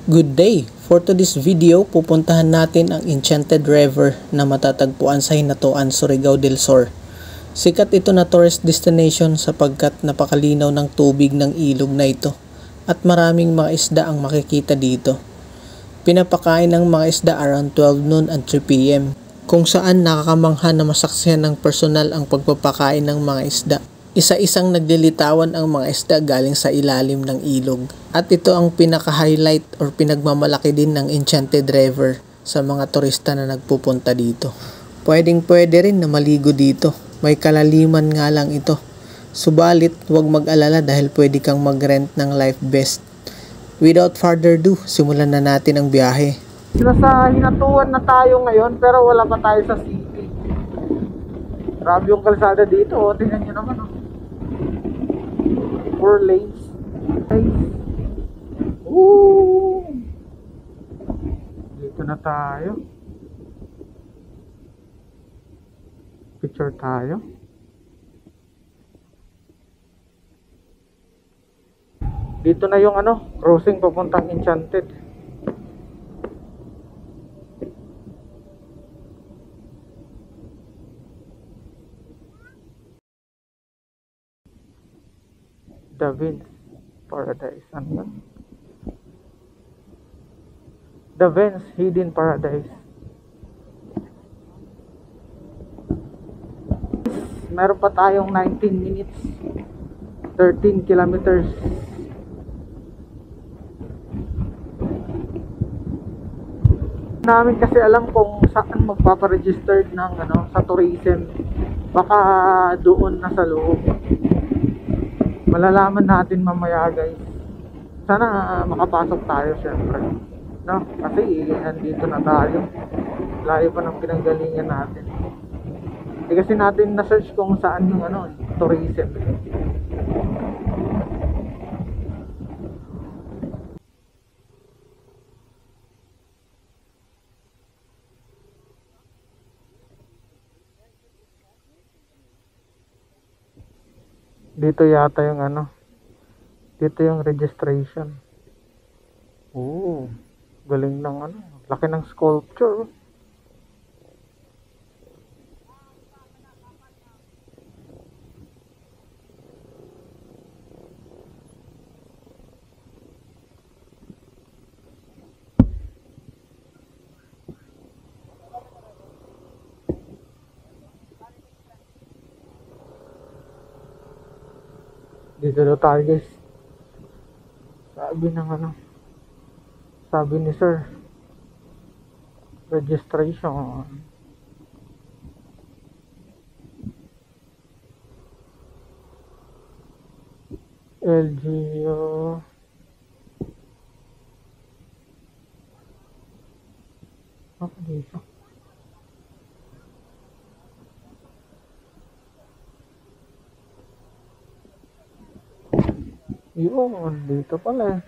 Good day! For today's video, pupuntahan natin ang Enchanted River na matatagpuan sa Hinatuan, Surigao del Sur. Sikat ito na tourist destination sapagkat napakalinaw ng tubig ng ilog na ito at maraming mga isda ang makikita dito. Pinapakain ng mga isda around 12 noon and 3 p.m. kung saan nakakamangha na masaksihan ng personal ang pagpapakain ng mga isda. Isa-isang naglilitawan ang mga isda galing sa ilalim ng ilog. At ito ang pinaka-highlight or pinagmamalaki din ng Enchanted River sa mga turista na nagpupunta dito. Pwedeng-pwede rin na maligo dito. May kalaliman nga lang ito. Subalit, huwag mag-alala dahil pwede kang mag-rent ng life vest. Without further ado, simulan na natin ang biyahe. Nasa Hinatuan na tayo ngayon pero wala pa tayo sa city. Grabe yung kalsada dito, oh. Tingnan nyo naman, oh. 4 lanes. Nice. Woo! Dito na tayo. Picture tayo. Dito na yung crossing papuntang Enchanted. The Vence Paradise. Ano yan? The Vence Hidden Paradise. Meron pa tayong 19 minutes 13 kilometers. Namin kasi alam kung saan magpaparegister ng sa tourism. Baka doon na sa loob. Malalaman natin mamaya, guys. Sana makapasok tayo syempre, no? Kasi nandito na tayo. Layo pa ng pinanggalingan natin. Hindi kasi natin na-search kung saan yung tourism. Dito yata yung dito yung registration. Oo, galing ng laki ng sculpture. Dito daw tayo, guys. Sabi ng sabi ni sir, registration. LGO. Ako dito. Yun, dito pala.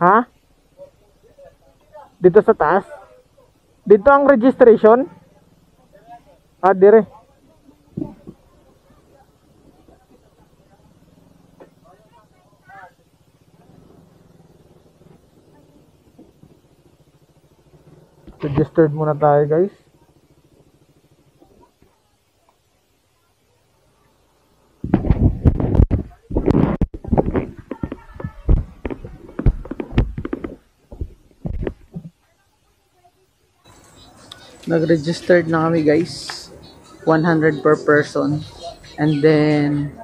Ha? Dito sa taas? Dito ang registration? Ah, dire. Registered muna tayo, guys. Nag-registered na kami, guys. 100 per person. And then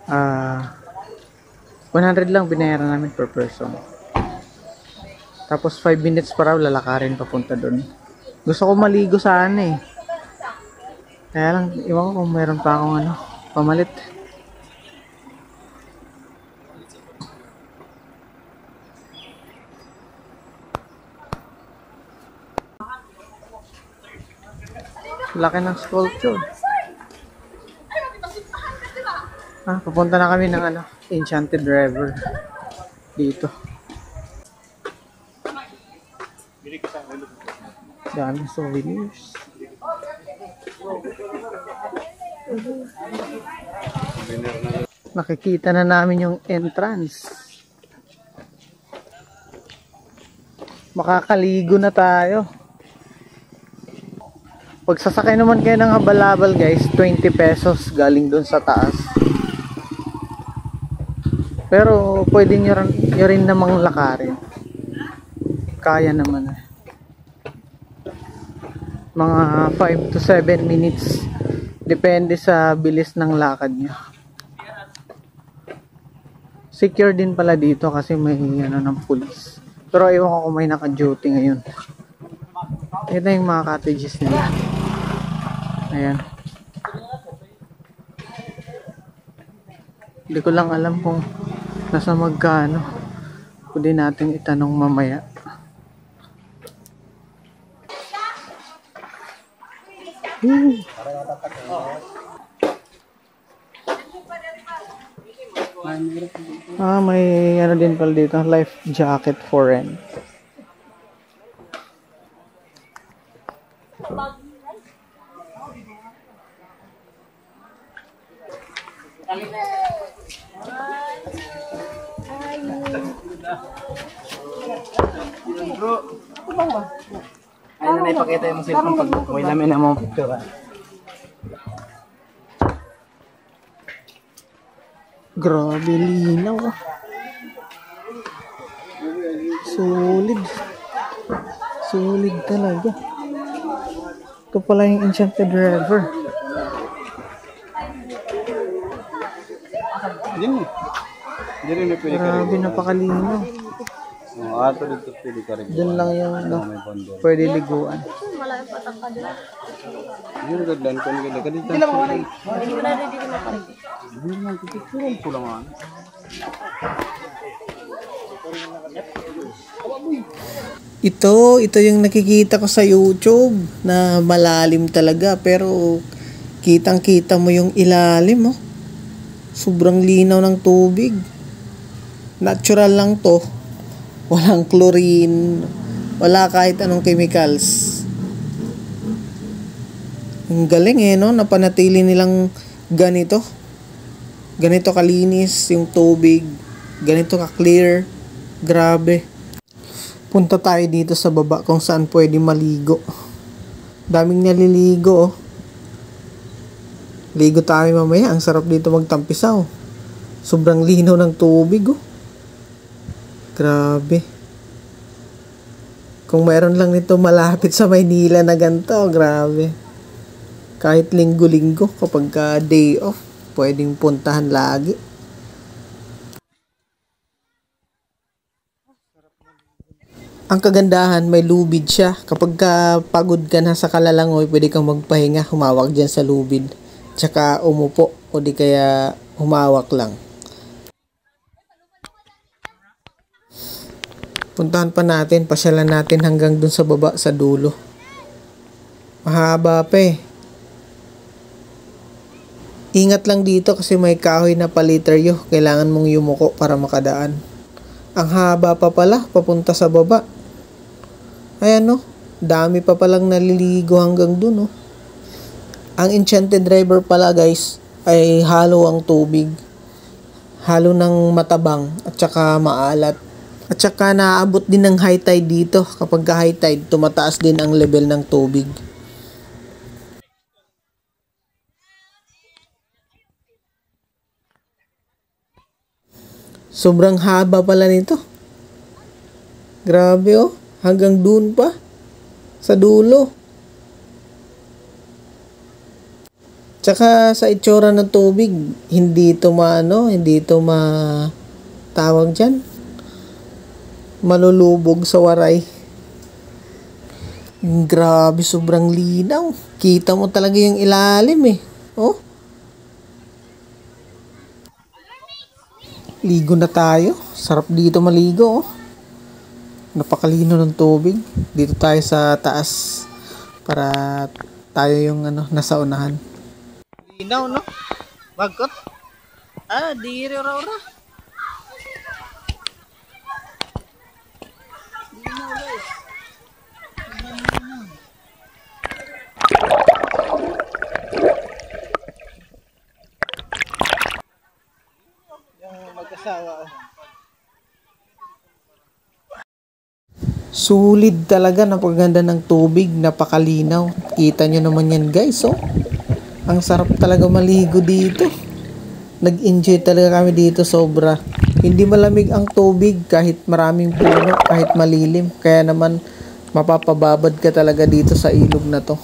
100 lang binayaran namin per person. Tapos 5 minutes pa raw lalakarin papunta doon. Gusto ko maligo saan eh. Kaya lang, iwan ko kung meron pa akong pamalit. Laki ng sculpture. Papunta na kami ng Enchanted River. Dito. Daming souvenirs. Nakikita na namin yung entrance. Makakaligo na tayo. Pag sasakay naman kayo ng habal-habal guys, 20 pesos galing dun sa taas. Pero pwede nyo rin namang lakarin. Kaya naman. Mga 5 to 7 minutes. Depende sa bilis ng lakad nyo. Secure din pala dito kasi may ng police. Pero ewan ko kung may naka-duty ngayon. Ito yung mga cottages nila. Ayan. Hindi ko lang alam kung nasa magkano. Pwede natin itanong mamaya. May ano din pala dito, life jacket for rent. Ay na ipakita yung cellphone pag may lamin na mga picture. Grabe linaw. Solid. Solid talaga. Ito pala yung Enchanted River. Grabe, napakalinaw. Doon lang yung pwede liguan. Ito yung nakikita ko sa YouTube na malalim talaga pero kitang-kita mo yung ilalim, oh. Sobrang linaw ng tubig. Natural lang to. Walang chlorine, wala kahit anong chemicals. Ang galing no, napanatili nilang ganito. Ganito kalinis yung tubig, ganito ka-clear. Grabe. Punta tayo dito sa baba kung saan pwede maligo. Daming naliligo, oh. Ligo tayo mamaya, ang sarap dito magtampisaw. Sobrang linaw ng tubig, oh. Grabe. Kung mayroon lang nito malapit sa Maynila na ganito, grabe. Kahit linggo-linggo kapag day off, pwedeng puntahan lagi. Ang kagandahan, may lubid siya. Kapag pagod ka na sa kalalangoy, pwede kang magpahinga, humawak dyan sa lubid. Tsaka umupo o di kaya humawak lang. Puntahan pa natin, pasyalan natin hanggang dun sa baba, sa dulo. Mahaba pa eh. Ingat lang dito kasi may kahoy na paliteryo. Kailangan mong yumuko para makadaan. Ang haba pa pala, papunta sa baba. Ayan oh, dami pa palang naliligo hanggang dun oh. Ang Enchanted River pala guys, ay halo ang tubig. Halo ng matabang at saka maalat. At saka naaabot din ng high tide dito. Kapag high tide, tumataas din ang level ng tubig. Sobrang haba pala nito. Grabe oh. Hanggang dun pa. Sa dulo. Tsaka sa itsura ng tubig, hindi ito tawag dyan. Malulubog sa waray. Grabe, sobrang linaw. Kita mo talaga yung ilalim eh. Oh. Ligo na tayo. Sarap dito maligo oh. Napakalino ng tubig. Dito tayo sa taas para tayo yung nasa unahan. Linaw no? Bagot. Di ra. Sulit talaga, napakaganda ng tubig, napakalinaw. Kita nyo naman yan guys, oh. Ang sarap talaga maligo dito. Nag-enjoy talaga kami dito sobra. Hindi malamig ang tubig kahit maraming puno, kahit malilim. Kaya naman mapapababad ka talaga dito sa ilog na to.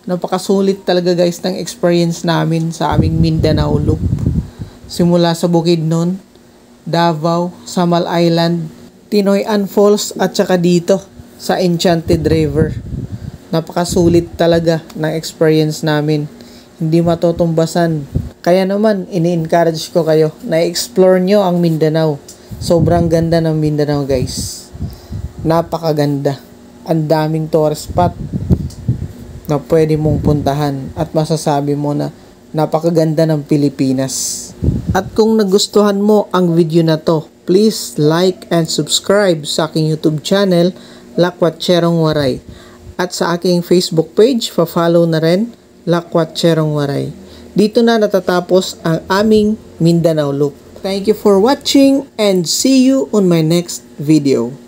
Napakasulit talaga guys ng experience namin sa aming Mindanao Loop. Simula sa Bukidnon, Davao, Samal Island, Tinoy-an Falls at saka dito sa Enchanted River. Napakasulit talaga ng experience namin. Hindi matutumbasan. Kaya naman, ini-encourage ko kayo na explore nyo ang Mindanao. Sobrang ganda ng Mindanao guys. Napakaganda. Ang daming tourist spot na pwede mong puntahan at masasabi mo na napakaganda ng Pilipinas. At kung nagustuhan mo ang video na to, please like and subscribe sa aking YouTube channel, Lakwat Cherong Waray. At sa aking Facebook page, pa-follow na rin, Lakwat Cherong Waray. Dito na natatapos ang aming Mindanao Loop. Thank you for watching and see you on my next video.